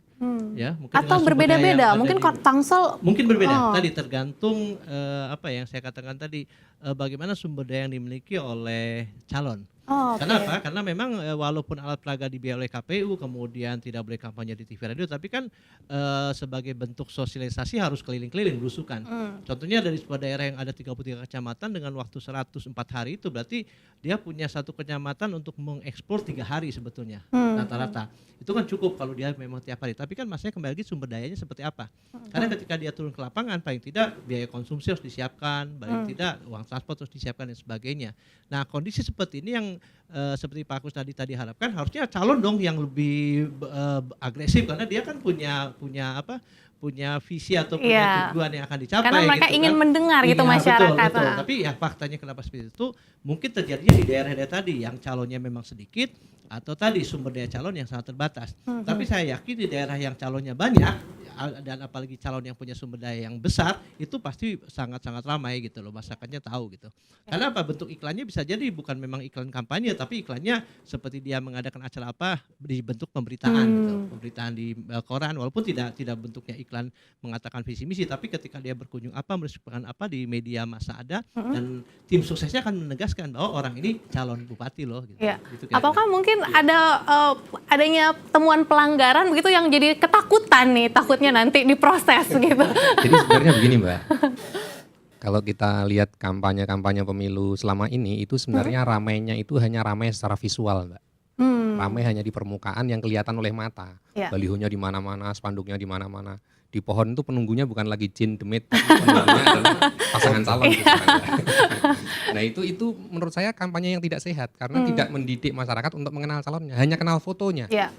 Ya, mungkin Atau dengan sumber daya berbeda-beda, yang ada mungkin di- Tangsel Mungkin berbeda. Oh. Tadi tergantung apa yang saya katakan tadi, bagaimana sumber daya yang dimiliki oleh calon. Oh, oke. Kenapa? Karena memang walaupun alat peraga dibiayai oleh KPU, kemudian tidak boleh kampanye di TV radio, tapi kan sebagai bentuk sosialisasi harus keliling-keliling belusukan. Contohnya dari sebuah daerah yang ada 33 kecamatan dengan waktu 104 hari itu berarti dia punya satu kecamatan untuk mengekspor 3 hari sebetulnya rata-rata. Itu kan cukup kalau dia memang tiap hari. Tapi kan maksudnya kembali lagi sumber dayanya seperti apa. Karena ketika dia turun ke lapangan paling tidak biaya konsumsi harus disiapkan, paling tidak uang transport harus disiapkan dan sebagainya. Nah, kondisi seperti ini yang seperti Pak Kus tadi harapkan harusnya calon dong yang lebih agresif karena dia kan punya visi atau punya Iya. tujuan yang akan dicapai. Karena mereka gitu ingin kan. mendengar gitu Iya, masyarakat. Betul. Ah. Tapi ya faktanya kenapa seperti itu mungkin terjadinya di daerah-daerah tadi yang calonnya memang sedikit atau tadi sumber daya calon yang sangat terbatas. Tapi saya yakin di daerah yang calonnya banyak dan apalagi calon yang punya sumber daya yang besar itu pasti sangat-sangat ramai gitu loh, masyarakatnya tahu gitu. Karena apa, bentuk iklannya bisa jadi bukan memang iklan kampanye tapi iklannya seperti dia mengadakan acara apa di bentuk pemberitaan gitu. Pemberitaan di koran walaupun tidak bentuknya iklan iklan mengatakan visi misi, tapi ketika dia berkunjung apa, meresmikan apa di media massa ada, dan tim suksesnya akan menegaskan bahwa orang ini calon bupati loh. Gitu. Ya. Gitu kira-kira. Apakah mungkin ada adanya temuan pelanggaran begitu yang jadi ketakutan nih, takutnya nanti diproses gitu? Jadi sebenarnya begini Mbak, kalau kita lihat kampanye-kampanye pemilu selama ini itu sebenarnya ramainya itu hanya ramai secara visual Mbak. Ramai hanya di permukaan yang kelihatan oleh mata. Ya. Balihonya di mana-mana, spanduknya di mana-mana. Di pohon itu penunggunya bukan lagi jin demit, tapi penunggunya adalah pasangan calon. Gitu, nah itu menurut saya kampanye yang tidak sehat karena tidak mendidik masyarakat untuk mengenal calonnya, hanya kenal fotonya. Ya.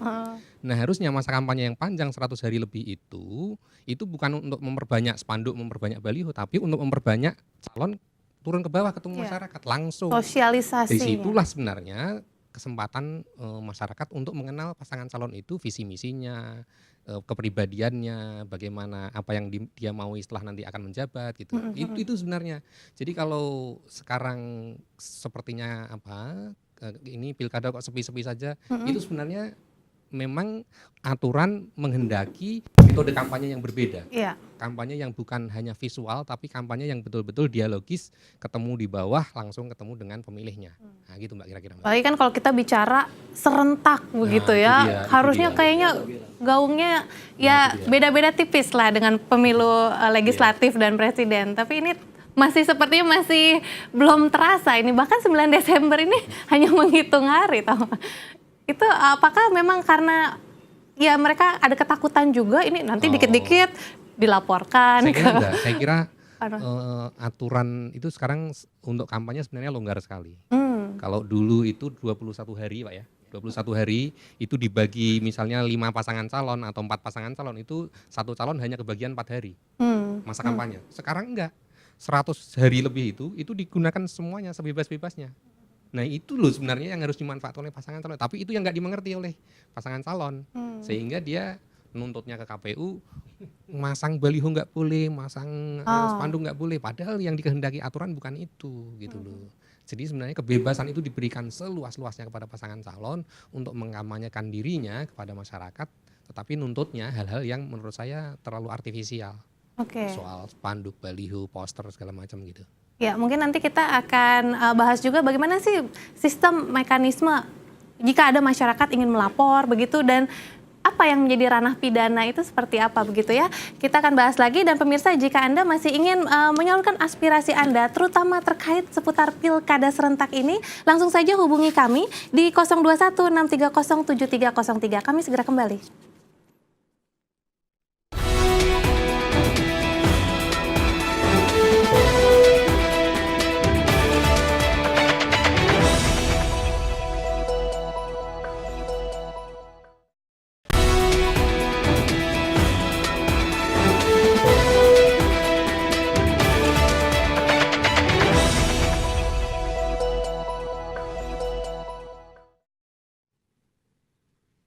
Nah harusnya masa kampanye yang panjang 100 hari lebih itu bukan untuk memperbanyak spanduk, memperbanyak baliho, tapi untuk memperbanyak calon turun ke bawah ketemu masyarakat langsung. Sosialisasi. Dari situlah sebenarnya kesempatan masyarakat untuk mengenal pasangan calon itu, visi misinya, kepribadiannya, bagaimana apa yang dia mau setelah nanti akan menjabat gitu. Itu sebenarnya. Jadi kalau sekarang sepertinya ini pilkada kok sepi-sepi saja, itu sebenarnya memang aturan menghendaki metode kampanye yang berbeda. Iya. Kampanye yang bukan hanya visual tapi kampanye yang betul-betul dialogis, ketemu di bawah langsung ketemu dengan pemilihnya. Nah gitu Mbak kira-kira Mbak. Apalagi kan kalau kita bicara serentak begitu ya, itu harusnya dia. kayaknya gaungnya ya beda-beda tipis lah dengan pemilu legislatif dan presiden. Tapi ini sepertinya masih belum terasa ini, bahkan 9 Desember ini hanya menghitung hari tahu. Itu apakah memang karena ya mereka ada ketakutan juga ini nanti dikit-dikit dilaporkan Saya kira enggak. Saya kira aturan itu sekarang untuk kampanye sebenarnya longgar sekali. Kalau dulu itu 21 hari Pak ya. 21 hari itu dibagi misalnya 5 pasangan calon atau 4 pasangan calon, itu satu calon hanya kebagian 4 hari masa kampanye. Sekarang enggak. 100 hari lebih itu digunakan semuanya sebebas-bebasnya. Nah itu loh sebenarnya yang harus dimanfaatkan oleh pasangan calon. Tapi itu yang nggak dimengerti oleh pasangan calon. Sehingga dia nuntutnya ke KPU, masang baliho nggak boleh, masang spanduk nggak boleh. Padahal yang dikehendaki aturan bukan itu gitu loh. Jadi sebenarnya kebebasan itu diberikan seluas-luasnya kepada pasangan calon untuk mengampanyekan dirinya kepada masyarakat. Tetapi nuntutnya hal-hal yang menurut saya terlalu artifisial. Soal spanduk, baliho, poster segala macam gitu. Ya, mungkin nanti kita akan bahas juga bagaimana sih sistem mekanisme jika ada masyarakat ingin melapor begitu dan apa yang menjadi ranah pidana itu seperti apa begitu ya. Kita akan bahas lagi dan pemirsa jika Anda masih ingin menyalurkan aspirasi Anda terutama terkait seputar pilkada serentak ini, langsung saja hubungi kami di 02163073303. Kami segera kembali.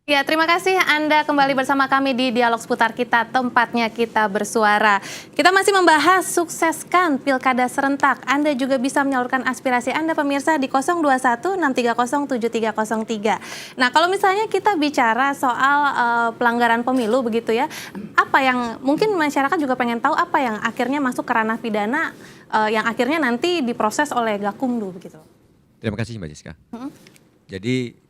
Ya, terima kasih Anda kembali bersama kami di Dialog Seputar Kita, tempatnya kita bersuara. Kita masih membahas sukseskan pilkada serentak. Anda juga bisa menyalurkan aspirasi Anda pemirsa di 02163073303. Nah, kalau misalnya kita bicara soal pelanggaran pemilu begitu ya, apa yang mungkin masyarakat juga pengen tahu apa yang akhirnya masuk ke ranah pidana yang akhirnya nanti diproses oleh Gakumdu begitu. Terima kasih Mbak Jiska. Jadi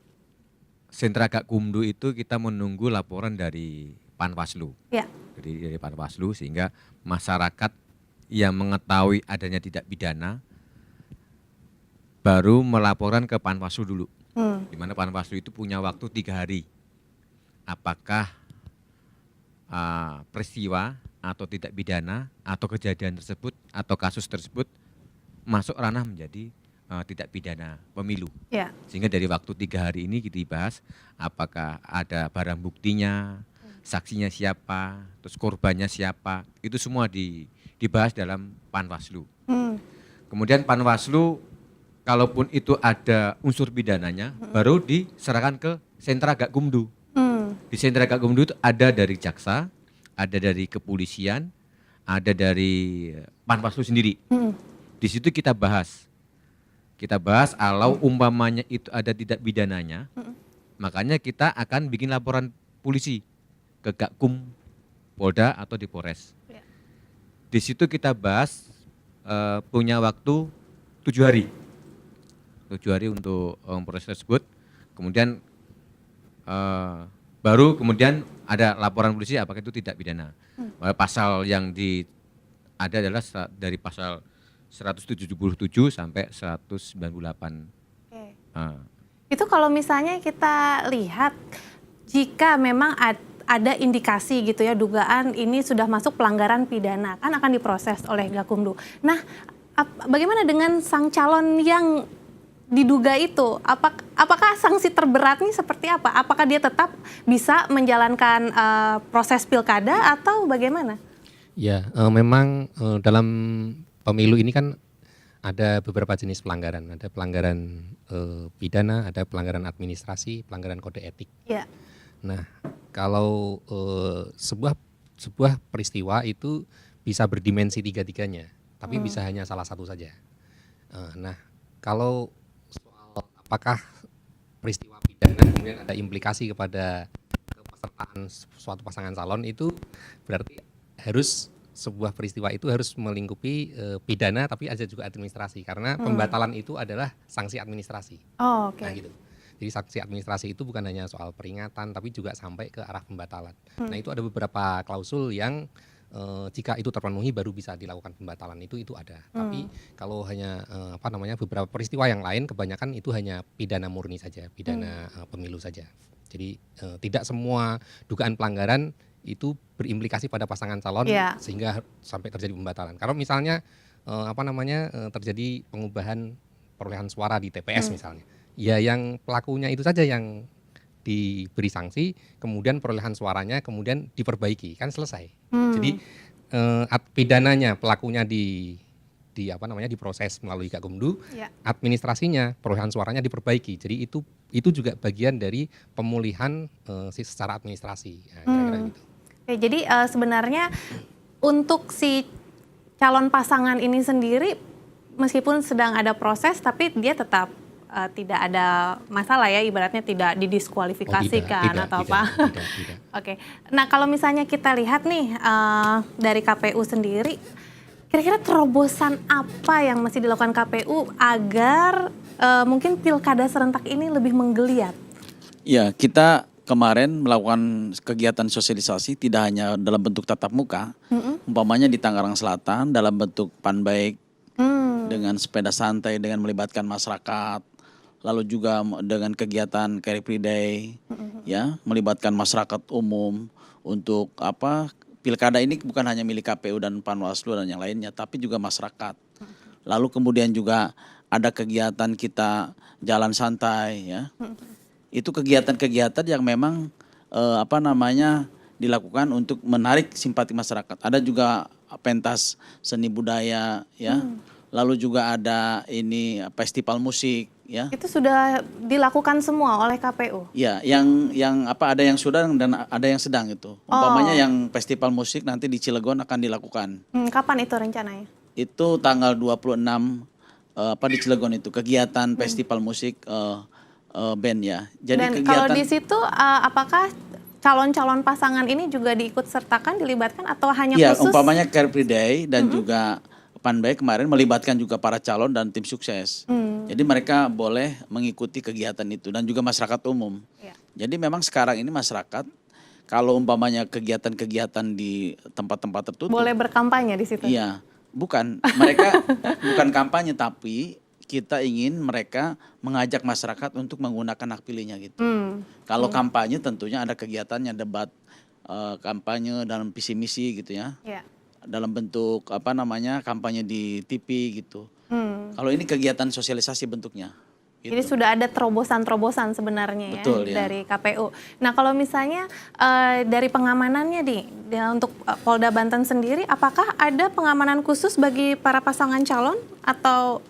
Sentra Gakumdu itu kita menunggu laporan dari Panwaslu. Ya. Jadi dari Panwaslu sehingga masyarakat yang mengetahui adanya tidak pidana baru melaporkan ke Panwaslu dulu. Di mana Panwaslu itu punya waktu 3 hari. Apakah peristiwa atau tidak pidana atau kejadian tersebut atau kasus tersebut masuk ranah menjadi tidak pidana pemilu. Ya. Sehingga dari waktu 3 hari ini kita dibahas apakah ada barang buktinya, saksinya siapa, terus korbannya siapa, itu semua dibahas dalam Panwaslu. Kemudian Panwaslu kalaupun itu ada unsur pidananya baru diserahkan ke Sentra Gakumdu. Di Sentra Gakumdu itu ada dari jaksa, ada dari kepolisian, ada dari Panwaslu sendiri. Di situ kita bahas kalau umpamanya itu ada tidak pidananya, makanya kita akan bikin laporan polisi ke Gakum Polda atau di Polres. Ya. Di situ kita bahas punya waktu 7 hari. 7 hari untuk proses tersebut. Kemudian baru kemudian ada laporan polisi apakah itu tidak pidana. Pasal yang ada adalah dari pasal 177 sampai 198. Oke. Itu kalau misalnya kita lihat jika memang ada indikasi gitu ya dugaan ini sudah masuk pelanggaran pidana kan akan diproses oleh Gakumdu. Nah, bagaimana dengan sang calon yang diduga itu? Apakah sanksi terberatnya seperti apa? Apakah dia tetap bisa menjalankan proses pilkada atau bagaimana? Ya, memang dalam pemilu ini kan ada beberapa jenis pelanggaran. Ada pelanggaran pidana, ada pelanggaran administrasi, pelanggaran kode etik. Ya. Nah, kalau sebuah peristiwa itu bisa berdimensi tiga-tiganya, tapi bisa hanya salah satu saja. Nah, kalau soal apakah peristiwa pidana kemudian ada implikasi kepada kepesertaan suatu pasangan calon itu berarti harus sebuah peristiwa itu harus melingkupi pidana tapi ada juga administrasi karena pembatalan itu adalah sanksi administrasi. Oh, oke. Nah gitu. Jadi sanksi administrasi itu bukan hanya soal peringatan tapi juga sampai ke arah pembatalan. Nah itu ada beberapa klausul yang jika itu terpenuhi baru bisa dilakukan pembatalan itu ada. Tapi kalau hanya beberapa peristiwa yang lain kebanyakan itu hanya pidana murni saja, pidana pemilu saja. Jadi tidak semua dugaan pelanggaran itu berimplikasi pada pasangan calon sehingga sampai terjadi pembatalan. Kalau misalnya terjadi pengubahan perolehan suara di TPS misalnya, ya yang pelakunya itu saja yang diberi sanksi, kemudian perolehan suaranya kemudian diperbaiki, kan selesai. Jadi pidananya pelakunya diproses melalui Gakumdu, administrasinya perolehan suaranya diperbaiki. Jadi itu juga bagian dari pemulihan secara administrasi. Nah, kira-kira gitu. Oke, jadi sebenarnya untuk si calon pasangan ini sendiri meskipun sedang ada proses tapi dia tetap tidak ada masalah ya, ibaratnya tidak didiskualifikasikan atau apa. Tidak. Oke, nah kalau misalnya kita lihat nih dari KPU sendiri, kira-kira terobosan apa yang masih dilakukan KPU agar mungkin pilkada serentak ini lebih menggeliat? Ya, kita kemarin melakukan kegiatan sosialisasi tidak hanya dalam bentuk tatap muka, umpamanya di Tangerang Selatan dalam bentuk panbaik dengan sepeda santai dengan melibatkan masyarakat, lalu juga dengan kegiatan Car Free Day, ya melibatkan masyarakat umum untuk pilkada ini bukan hanya milik KPU dan Panwaslu dan yang lainnya, tapi juga masyarakat. Lalu kemudian juga ada kegiatan kita jalan santai, ya. Itu kegiatan-kegiatan yang memang dilakukan untuk menarik simpati masyarakat. Ada juga pentas seni budaya, ya. Lalu juga ada festival musik, ya. Itu sudah dilakukan semua oleh KPU? Ya, ada yang sudah dan ada yang sedang itu. Umpamanya yang festival musik nanti di Cilegon akan dilakukan. Kapan itu rencananya? Itu tanggal 26 di Cilegon itu kegiatan festival musik band ya. Jadi dan kalau di situ apakah calon-calon pasangan ini juga diikut sertakan, dilibatkan atau hanya khusus? Iya, umpamanya Car Free Day dan juga Panbaik kemarin melibatkan juga para calon dan tim sukses. Jadi mereka boleh mengikuti kegiatan itu dan juga masyarakat umum. Jadi memang sekarang ini masyarakat kalau umpamanya kegiatan-kegiatan di tempat-tempat tertutup boleh berkampanye di situ. Iya, bukan. Mereka bukan kampanye tapi kita ingin mereka mengajak masyarakat untuk menggunakan hak pilihnya gitu. Kalau kampanye tentunya ada kegiatannya, debat kampanye dalam visi misi gitu ya. Dalam bentuk kampanye di TV gitu. Kalau ini kegiatan sosialisasi bentuknya. Gitu. Jadi sudah ada terobosan-terobosan sebenarnya. Betul, ya dari KPU. Nah kalau misalnya dari pengamanannya untuk Polda Banten sendiri, apakah ada pengamanan khusus bagi para pasangan calon atau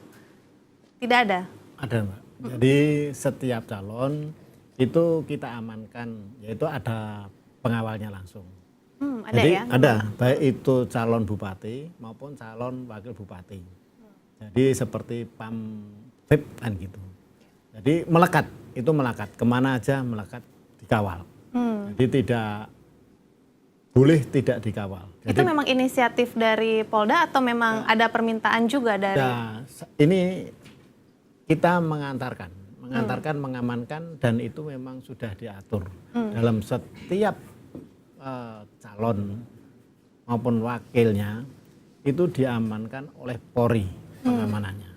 tidak ada? Ada, Mbak. Jadi setiap calon itu kita amankan, yaitu ada pengawalnya langsung. Ada jadi ya? Ada, baik itu calon bupati maupun calon wakil bupati. Jadi seperti PAM-VIP kan gitu. Jadi melekat, kemana aja melekat dikawal. Jadi boleh tidak dikawal. Itu memang inisiatif dari Polda atau memang ada permintaan juga dari? Ya, ini kita mengantarkan, mengamankan, dan itu memang sudah diatur dalam setiap calon maupun wakilnya itu diamankan oleh Polri pengamanannya.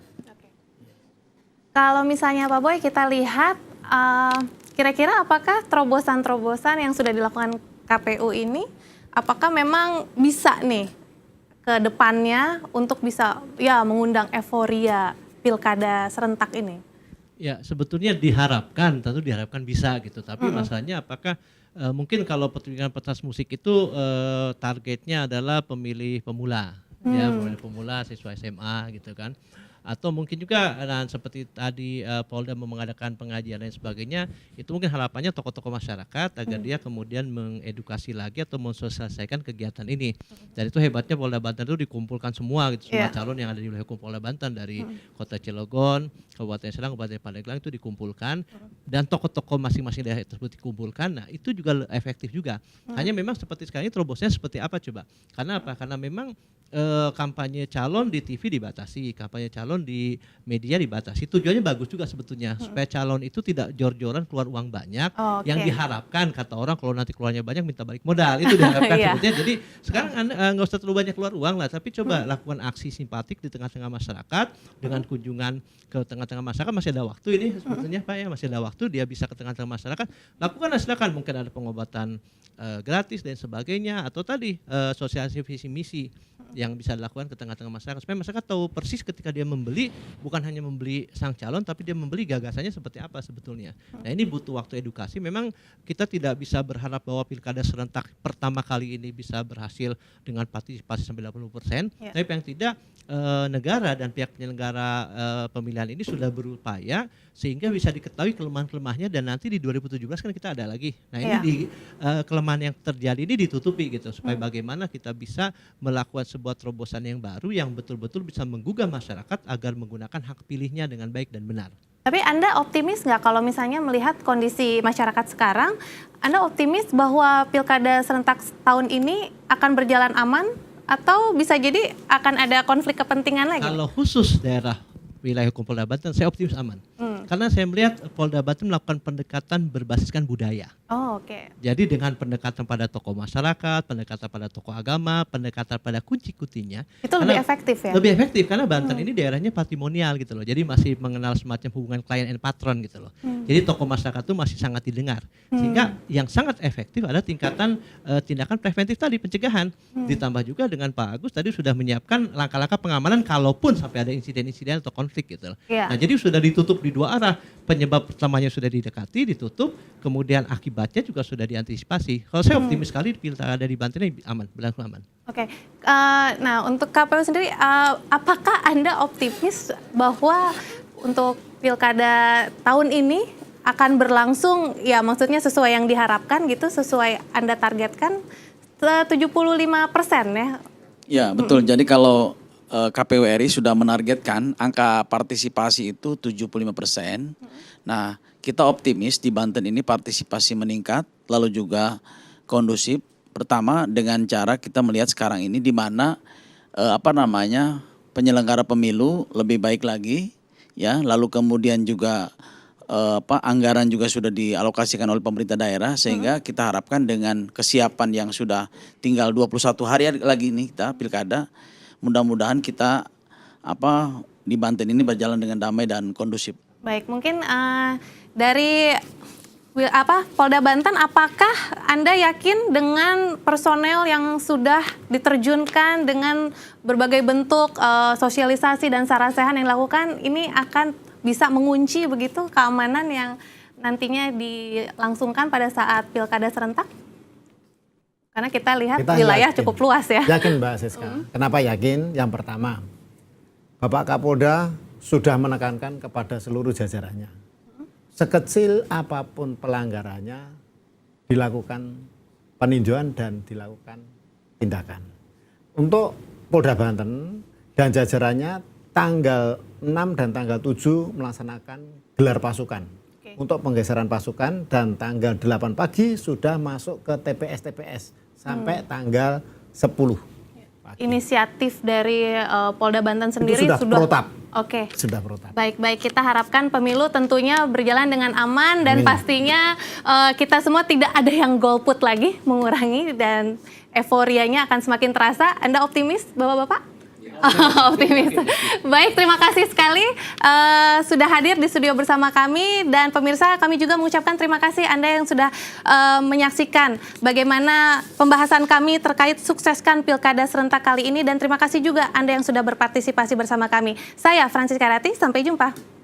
Kalau misalnya Pak Boy kita lihat kira-kira apakah terobosan-terobosan yang sudah dilakukan KPU ini apakah memang bisa nih ke depannya untuk bisa ya mengundang euforia pilkada serentak ini? Ya sebetulnya diharapkan, tentu diharapkan bisa gitu. Tapi masalahnya apakah mungkin kalau pertunjukan pentas musik itu targetnya adalah pemilih pemula, ya pemilih pemula siswa SMA gitu kan. Atau mungkin juga seperti tadi Polda mengadakan pengajian dan sebagainya, itu mungkin harapannya tokoh-tokoh masyarakat agar dia kemudian mengedukasi lagi atau mensosialisasikan kegiatan ini. Dan itu hebatnya Polda Banten itu dikumpulkan semua gitu, semua calon yang ada di wilayah hukum Polda Banten dari Kota Cilegon, Kabupaten Serang, Kabupaten Pandeglang itu dikumpulkan dan tokoh-tokoh masing-masing daerah tersebut dikumpulkan. Nah, itu juga efektif juga. Hanya memang seperti sekarang ini terobosannya seperti apa coba? Karena apa? Karena memang kampanye calon di TV dibatasi, kampanye calon di media dibatasi. Tujuannya bagus juga sebetulnya supaya calon itu tidak jor-joran keluar uang banyak. Yang diharapkan kata orang kalau nanti keluarnya banyak minta balik modal itu diharapkan sebetulnya. Jadi sekarang nggak usah terlalu banyak keluar uang lah, tapi coba lakukan aksi simpatik di tengah-tengah masyarakat dengan kunjungan ke tengah-tengah masyarakat. Masih ada waktu ini sebetulnya Pak ya, masih ada waktu dia bisa ke tengah-tengah masyarakat. Lakukan silakan, mungkin ada pengobatan gratis dan sebagainya atau tadi sosialisasi visi misi yang bisa dilakukan ke tengah-tengah masyarakat supaya masyarakat tahu persis ketika dia membeli bukan hanya membeli sang calon tapi dia membeli gagasannya seperti apa sebetulnya. Nah ini butuh waktu edukasi. Memang kita tidak bisa berharap bahwa pilkada serentak pertama kali ini bisa berhasil dengan partisipasi sampai 80%. Tapi yang tidak negara dan pihak penyelenggara pemilihan ini sudah berupaya sehingga bisa diketahui kelemahan-kelemahannya dan nanti di 2017 kan kita ada lagi. Nah ini di kelemahan yang terjadi ini ditutupi gitu supaya bagaimana kita bisa melakukan sebuah terobosan yang baru yang betul-betul bisa menggugah masyarakat agar menggunakan hak pilihnya dengan baik dan benar. Tapi Anda optimis nggak kalau misalnya melihat kondisi masyarakat sekarang, Anda optimis bahwa pilkada serentak tahun ini akan berjalan aman atau bisa jadi akan ada konflik kepentingan lagi? Kalau khusus daerah wilayah hukum Polda Banten, saya optimis aman. Karena saya melihat Polda Banten melakukan pendekatan berbasiskan budaya. Oh, oke. Jadi dengan pendekatan pada tokoh masyarakat, pendekatan pada tokoh agama, pendekatan pada kunci-kuntinya. Itu lebih efektif ya? Lebih efektif karena Banten ini daerahnya patrimonial gitu loh. Jadi masih mengenal semacam hubungan klien and patron gitu loh. Jadi tokoh masyarakat itu masih sangat didengar. Sehingga yang sangat efektif adalah tingkatan tindakan preventif tadi, pencegahan. Ditambah juga dengan Pak Agus tadi sudah menyiapkan langkah-langkah pengamanan kalaupun sampai ada insiden-insiden atau konflik gitu loh. Nah jadi sudah ditutup di dua arah. Penyebab pertamanya sudah didekati, ditutup, kemudian akibatnya juga sudah diantisipasi. Kalau saya optimis sekali pilkada di Banten ini aman, berlangsung aman. Oke, nah untuk KPU sendiri, apakah Anda optimis bahwa untuk pilkada tahun ini akan berlangsung, ya maksudnya sesuai yang diharapkan gitu, sesuai Anda targetkan 75% ya? Ya betul, jadi kalau KPU RI sudah menargetkan angka partisipasi itu 75%. Nah, kita optimis di Banten ini partisipasi meningkat, lalu juga kondusif. Pertama dengan cara kita melihat sekarang ini di mana penyelenggara pemilu lebih baik lagi, ya. Lalu kemudian juga anggaran juga sudah dialokasikan oleh pemerintah daerah sehingga kita harapkan dengan kesiapan yang sudah tinggal 21 hari lagi nih kita pilkada. Mudah-mudahan kita di Banten ini berjalan dengan damai dan kondusif. Baik, mungkin dari Polda Banten, apakah Anda yakin dengan personel yang sudah diterjunkan dengan berbagai bentuk sosialisasi dan sarasehan yang dilakukan ini akan bisa mengunci begitu keamanan yang nantinya dilangsungkan pada saat pilkada serentak? Karena kita lihat wilayah cukup luas ya. Yakin Mbak Siska. Kenapa yakin? Yang pertama, Bapak Kapolda sudah menekankan kepada seluruh jajarannya. Sekecil apapun pelanggarannya dilakukan peninjauan dan dilakukan tindakan. Untuk Polda Banten dan jajarannya tanggal 6 dan tanggal 7 melaksanakan gelar pasukan. Untuk penggeseran pasukan dan tanggal 8 pagi sudah masuk ke TPS-TPS sampai tanggal 10 pagi. Inisiatif dari Polda Banten sendiri Itu sudah protap. Oke. Sudah protap. Baik, kita harapkan pemilu tentunya berjalan dengan aman dan pastinya kita semua tidak ada yang golput lagi, mengurangi dan euforianya akan semakin terasa. Anda optimis, Bapak-bapak? Optimis. Baik, terima kasih sekali sudah hadir di studio bersama kami dan pemirsa kami juga mengucapkan terima kasih Anda yang sudah menyaksikan bagaimana pembahasan kami terkait sukseskan Pilkada serentak kali ini dan terima kasih juga Anda yang sudah berpartisipasi bersama kami. Saya Francis Karati, sampai jumpa.